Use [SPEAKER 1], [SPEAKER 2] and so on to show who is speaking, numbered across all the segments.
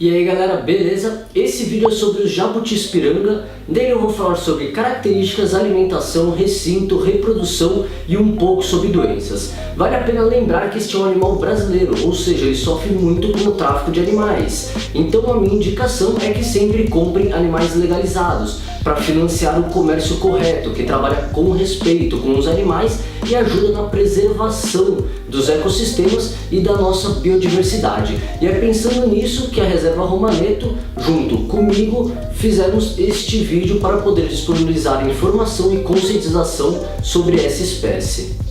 [SPEAKER 1] E aí galera, beleza? Esse vídeo é sobre os jabutispiranga. Nele eu vou falar sobre características, alimentação, recinto, reprodução e um pouco sobre doenças. Vale a pena lembrar que este é um animal brasileiro, ou seja, ele sofre muito com o tráfico de animais. Então a minha indicação é que sempre comprem animais legalizados, para financiar o comércio correto, que trabalha com respeito com os animais e ajuda na preservação dos ecossistemas e da nossa biodiversidade. E é pensando nisso que a Reserva Romaneto, junto comigo, fizemos este vídeo para poder disponibilizar informação e conscientização sobre essa espécie.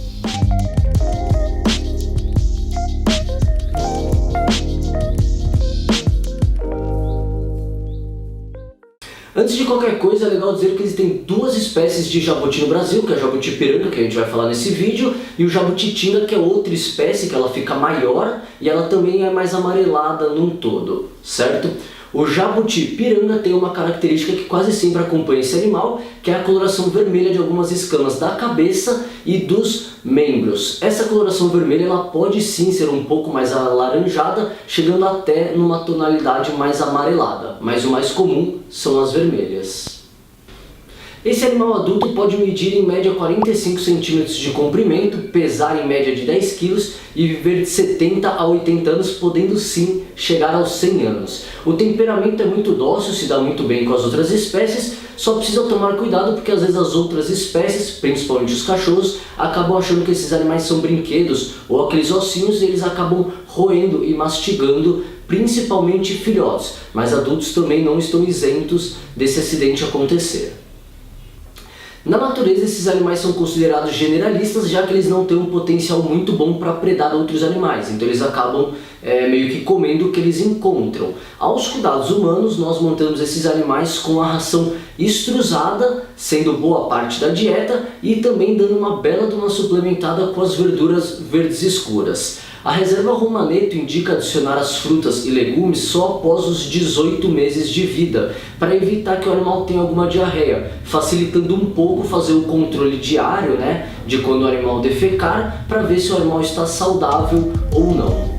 [SPEAKER 1] Antes de qualquer coisa, é legal dizer que existem duas espécies de jabuti no Brasil, que é a jabutipiranga, que a gente vai falar nesse vídeo, e o jabutitinga, que é outra espécie, que ela fica maior e ela também é mais amarelada num todo, certo? O jabutipiranga tem uma característica que quase sempre acompanha esse animal, que é a coloração vermelha de algumas escamas da cabeça e dos membros. Essa coloração vermelha ela pode sim ser um pouco mais alaranjada, chegando até numa tonalidade mais amarelada, mas o mais comum são as vermelhas. Esse animal adulto pode medir em média 45 centímetros de comprimento, pesar em média de 10 kg e viver de 70 a 80 anos, podendo sim chegar aos 100 anos. O temperamento é muito dócil, se dá muito bem com as outras espécies, só precisa tomar cuidado porque às vezes as outras espécies, principalmente os cachorros, acabam achando que esses animais são brinquedos ou aqueles ossinhos e eles acabam roendo e mastigando, principalmente filhotes, mas adultos também não estão isentos desse acidente acontecer. Na natureza, esses animais são considerados generalistas, já que eles não têm um potencial muito bom para predar outros animais, então eles acabam meio que comendo o que eles encontram. Aos cuidados humanos, nós montamos esses animais com a ração extrusada, sendo boa parte da dieta, e também dando uma bela de uma suplementada com as verduras verdes escuras. A Reserva Romaneto indica adicionar as frutas e legumes só após os 18 meses de vida, para evitar que o animal tenha alguma diarreia, facilitando um pouco fazer o controle diário, de quando o animal defecar, para ver se o animal está saudável ou não.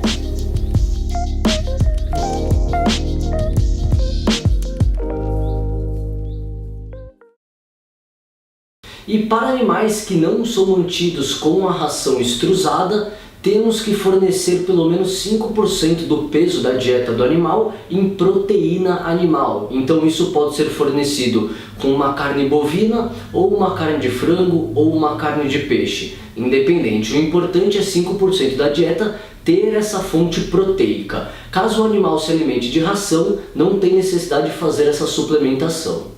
[SPEAKER 1] E para animais que não são mantidos com a ração extrusada, temos que fornecer pelo menos 5% do peso da dieta do animal em proteína animal. Então isso pode ser fornecido com uma carne bovina, ou uma carne de frango, ou uma carne de peixe. Independente, o importante é 5% da dieta ter essa fonte proteica. Caso o animal se alimente de ração, não tem necessidade de fazer essa suplementação.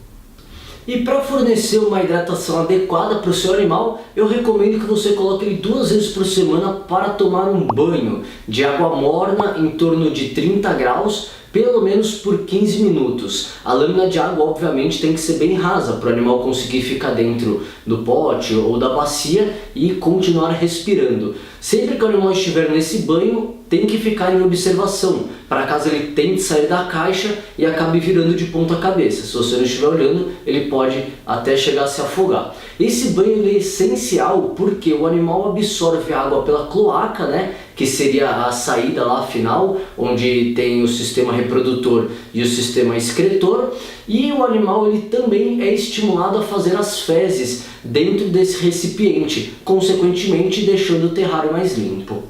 [SPEAKER 1] E para fornecer uma hidratação adequada para o seu animal, eu recomendo que você coloque ele 2 vezes por semana para tomar um banho de água morna em torno de 30 graus, pelo menos por 15 minutos. A lâmina de água obviamente tem que ser bem rasa para o animal conseguir ficar dentro do pote ou da bacia e continuar respirando. Sempre que o animal estiver nesse banho, tem que ficar em observação, para caso ele tente sair da caixa e acabe virando de ponta cabeça. Se você não estiver olhando, ele pode até chegar a se afogar. Esse banho é essencial porque o animal absorve a água pela cloaca, que seria a saída lá final, onde tem o sistema reprodutor e o sistema excretor, e o animal ele também é estimulado a fazer as fezes dentro desse recipiente, consequentemente deixando o terrário mais limpo.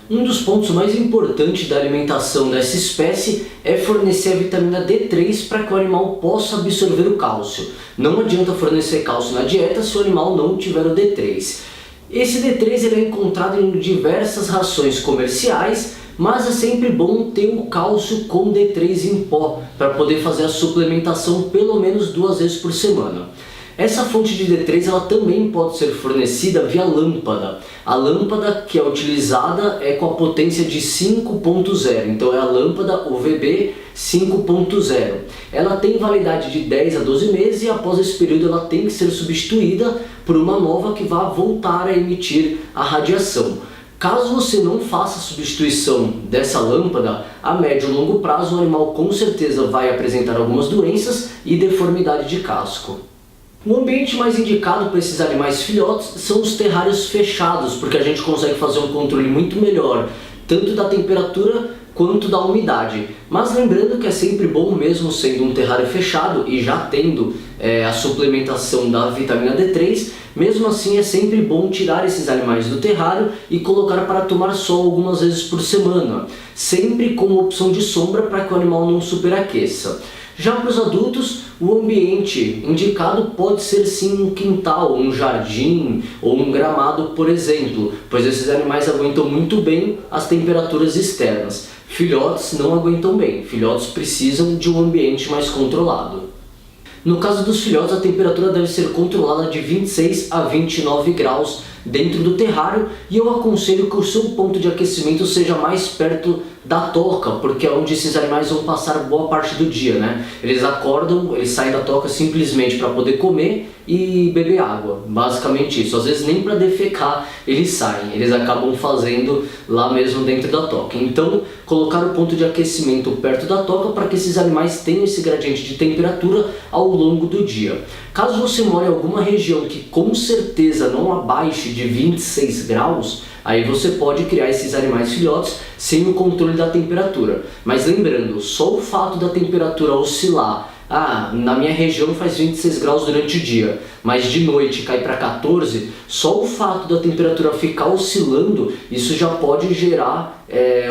[SPEAKER 1] Um dos pontos mais importantes da alimentação dessa espécie é fornecer a vitamina D3 para que o animal possa absorver o cálcio. Não adianta fornecer cálcio na dieta se o animal não tiver o D3. Esse D3 ele é encontrado em diversas rações comerciais, mas é sempre bom ter o cálcio com D3 em pó para poder fazer a suplementação pelo menos 2 vezes por semana. Essa fonte de D3 ela também pode ser fornecida via lâmpada. A lâmpada que é utilizada é com a potência de 5.0, então é a lâmpada UVB 5.0. Ela tem validade de 10 a 12 meses e após esse período ela tem que ser substituída por uma nova que vá voltar a emitir a radiação. Caso você não faça a substituição dessa lâmpada, a médio e longo prazo o animal com certeza vai apresentar algumas doenças e deformidade de casco. O ambiente mais indicado para esses animais filhotes são os terrários fechados, porque a gente consegue fazer um controle muito melhor, tanto da temperatura quanto da umidade. Mas lembrando que é sempre bom, mesmo sendo um terrário fechado e já tendo a suplementação da vitamina D3, mesmo assim é sempre bom tirar esses animais do terrário e colocar para tomar sol algumas vezes por semana, sempre com opção de sombra para que o animal não superaqueça. Já para os adultos, o ambiente indicado pode ser sim um quintal, um jardim ou um gramado, por exemplo, pois esses animais aguentam muito bem as temperaturas externas. Filhotes não aguentam bem, filhotes precisam de um ambiente mais controlado. No caso dos filhotes, a temperatura deve ser controlada de 26 a 29 graus dentro do terrário, e eu aconselho que o seu ponto de aquecimento seja mais perto da toca, porque é onde esses animais vão passar boa parte do dia, né? Eles acordam, eles saem da toca simplesmente para poder comer e beber água, basicamente isso. Às vezes nem para defecar eles saem, eles acabam fazendo lá mesmo dentro da toca. Então, colocar o ponto de aquecimento perto da toca para que esses animais tenham esse gradiente de temperatura ao longo do dia. Caso você more em alguma região que com certeza não abaixe de 26 graus, aí você pode criar esses animais filhotes sem o controle da temperatura. Mas lembrando, só o fato da temperatura oscilar, na minha região faz 26 graus durante o dia, mas de noite cai para 14, só o fato da temperatura ficar oscilando, isso já pode gerar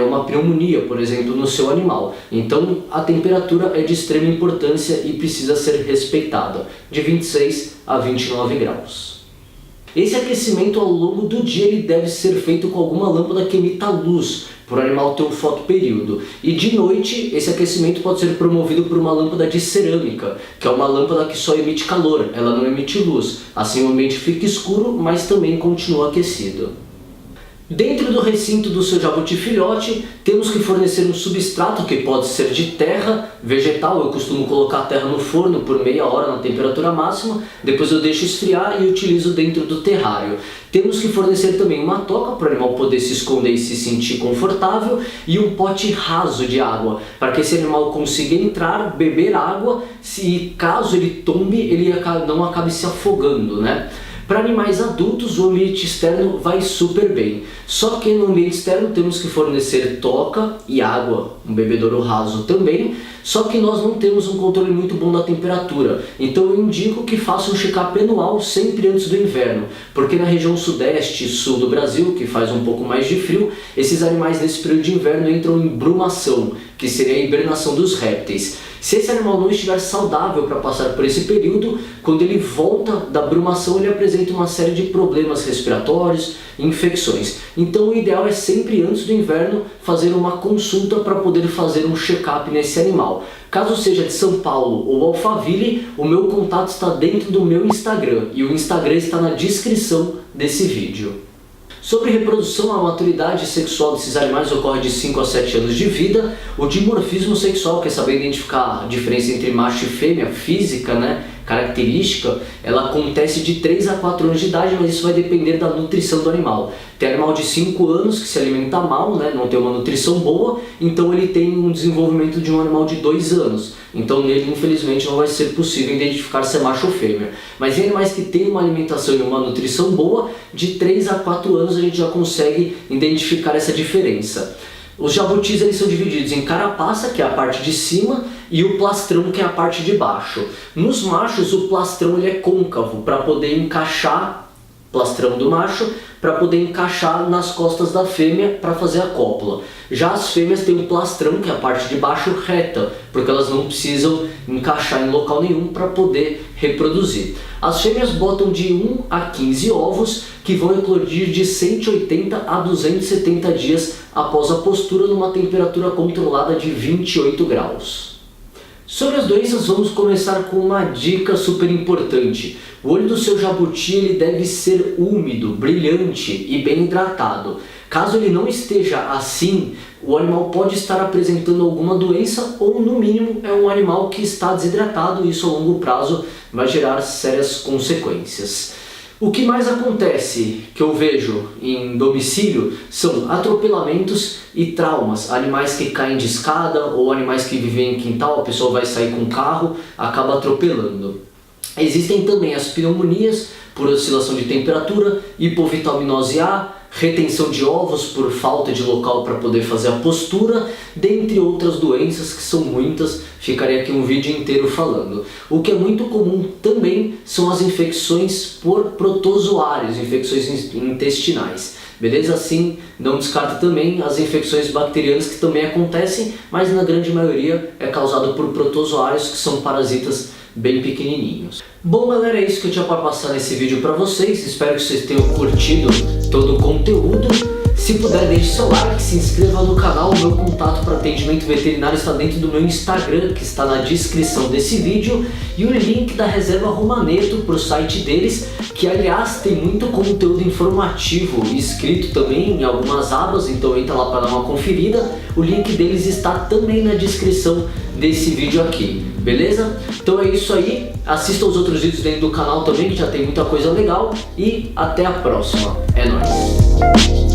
[SPEAKER 1] uma pneumonia, por exemplo, no seu animal. Então a temperatura é de extrema importância e precisa ser respeitada, de 26 a 29 graus. Esse aquecimento ao longo do dia ele deve ser feito com alguma lâmpada que emita luz, para o animal ter um fotoperíodo. E de noite, esse aquecimento pode ser promovido por uma lâmpada de cerâmica, que é uma lâmpada que só emite calor, ela não emite luz. Assim o ambiente fica escuro, mas também continua aquecido. Dentro do recinto do seu jabuti filhote, temos que fornecer um substrato que pode ser de terra, vegetal. Eu costumo colocar a terra no forno por meia hora na temperatura máxima, depois eu deixo esfriar e utilizo dentro do terrário. Temos que fornecer também uma toca para o animal poder se esconder e se sentir confortável, e um pote raso de água, para que esse animal consiga entrar, beber água, e caso ele tombe, ele não acabe se afogando, né? Para animais adultos, o ambiente externo vai super bem. Só que no ambiente externo temos que fornecer toca e água, um bebedouro raso também. Só que nós não temos um controle muito bom da temperatura. Então eu indico que faça um check-up anual sempre antes do inverno. Porque na região sudeste e sul do Brasil, que faz um pouco mais de frio, esses animais nesse período de inverno entram em brumação, que seria a hibernação dos répteis. Se esse animal não estiver saudável para passar por esse período, quando ele volta da brumação, ele apresenta uma série de problemas respiratórios, infecções. Então o ideal é sempre antes do inverno fazer uma consulta para poder fazer um check-up nesse animal. Caso seja de São Paulo ou Alphaville, o meu contato está dentro do meu Instagram, e o Instagram está na descrição desse vídeo. Sobre reprodução, a maturidade sexual desses animais ocorre de 5 a 7 anos de vida. O dimorfismo sexual, que é saber identificar a diferença entre macho e fêmea, física, né, característica, ela acontece de 3 a 4 anos de idade, mas isso vai depender da nutrição do animal. Tem animal de 5 anos que se alimenta mal, né, não tem uma nutrição boa, então ele tem um desenvolvimento de um animal de 2 anos. Então nele, infelizmente, não vai ser possível identificar se é macho ou fêmea. Mas em animais que têm uma alimentação e uma nutrição boa, de 3 a 4 anos a gente já consegue identificar essa diferença. Os jabutis eles são divididos em carapaça, que é a parte de cima, e o plastrão, que é a parte de baixo. Nos machos, o plastrão ele é côncavo, para poder encaixar, plastrão do macho, para poder encaixar nas costas da fêmea para fazer a cópula. Já as fêmeas têm um plastrão, que é a parte de baixo, reta, porque elas não precisam encaixar em local nenhum para poder reproduzir. As fêmeas botam de 1 a 15 ovos, que vão eclodir de 180 a 270 dias após a postura, numa temperatura controlada de 28 graus. Sobre as doenças, vamos começar com uma dica super importante. O olho do seu jabuti ele deve ser úmido, brilhante e bem hidratado. Caso ele não esteja assim, o animal pode estar apresentando alguma doença, ou no mínimo é um animal que está desidratado, e isso a longo prazo vai gerar sérias consequências. O que mais acontece, que eu vejo em domicílio, são atropelamentos e traumas. Animais que caem de escada ou animais que vivem em quintal, a pessoa vai sair com o carro, acaba atropelando. Existem também as pneumonias por oscilação de temperatura, hipovitaminose A, retenção de ovos por falta de local para poder fazer a postura, dentre outras doenças que são muitas, ficaria aqui um vídeo inteiro falando. O que é muito comum também são as infecções por protozoários, infecções intestinais. Beleza? Assim, não descarta também as infecções bacterianas que também acontecem, mas na grande maioria é causado por protozoários, que são parasitas bem pequenininhos. Bom galera, é isso que eu tinha para passar nesse vídeo para vocês. Espero que vocês tenham curtido todo o conteúdo. Se puder, deixe seu like, se inscreva no canal. O meu contato para atendimento veterinário está dentro do meu Instagram, que está na descrição desse vídeo, e o link da Reserva Romaneto para o site deles, que aliás tem muito conteúdo informativo escrito também em algumas abas, então entra lá para dar uma conferida. O link deles está também na descrição desse vídeo aqui, beleza? Então é isso aí, assista os outros vídeos dentro do canal também, que já tem muita coisa legal, e até a próxima, é nóis!